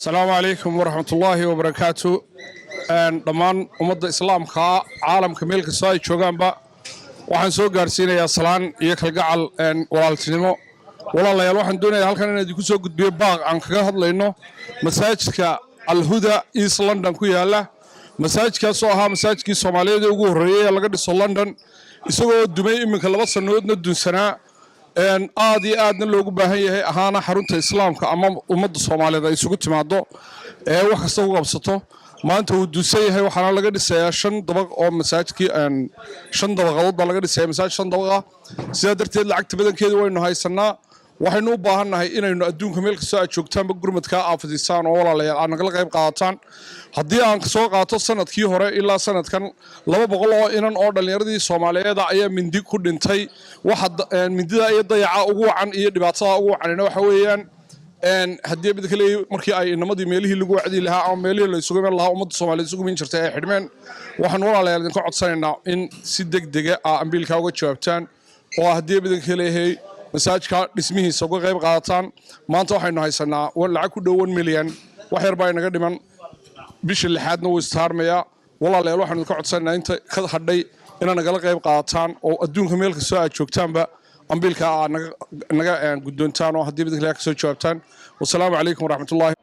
السلام عليكم ورحمة الله وبركاته. دمان أمد الإسلام عالم كميل كساي شوغان با waxaan soo gaarsiinayaa salaan iyo kalgacal walaaltinimo walaalayaal waxaan doonayaa halkan inaan idinku soo gudbiyo baaq aan kaga hadlayno masaajidka Al-Huda East London ku yaala masaajidkaas oo ahaa masaajidkii Soomaaliyeed ugu horeeyay ee laga dhiso London isagoo dumay iminka 2 sanadoodna dunsanaa aad iyo aadna loogu baahan yahay ahaana xarunta islaamka ama ummadda Soomaaliyeed ay isugu timaado wax kasta u qabsato maanta uu duusay yahay waxaana laga dhisayaa 5 dabaq oo masaajidkii 5 dabaqadood baa laga dhisayaa masaajid 5 dabaqa sida darteed lacagta badankeeda waynu haysanaa waxaynu u baahannahay inaynu adduunka meel kasta aad joogtaanba gurmadka aafadisaan oo walaalayaal aan nagala qayb qaadataan haddii aan soo qaato sanadkii hore ilaa sanadkan 200 oo inan oo dhalinyaradii Soomaaliyeed ayaa mindi ku dhintay waxa mindida ay dayaca ugu wacan iyo dhibaatada ugu wacanina waxa weeyaan haddii mid kale markii ay inamadii meelihii lagu wacdi lahaa ama meelihii la isugu meel lahaa ummadda Soomaaliyeed isugu min jirtay ay xidhmeen waxaan walaalayaal idin ka codsanaynaa in si degdeg ah ambiilka uga jawaabtaan oo haddii mid kale yahay masaajidka dhismihiisa uga qayb qaadataan maanta waxaynu haysanaa lacag ku dhow 1 milyan wax yar baa inaga dhiman bisha lixaadna wuu istaarmayaa walaalayaal waxaan ka codsanaynaa inta ka hadhay inaan nagala qayb qaadataan oo adduunka meel kasta aad joogtaanba ambiilka naga guddoontaan oo haddii mid kale ka soo jawaabtaan wassalaamu calaykum waraxmatullaahi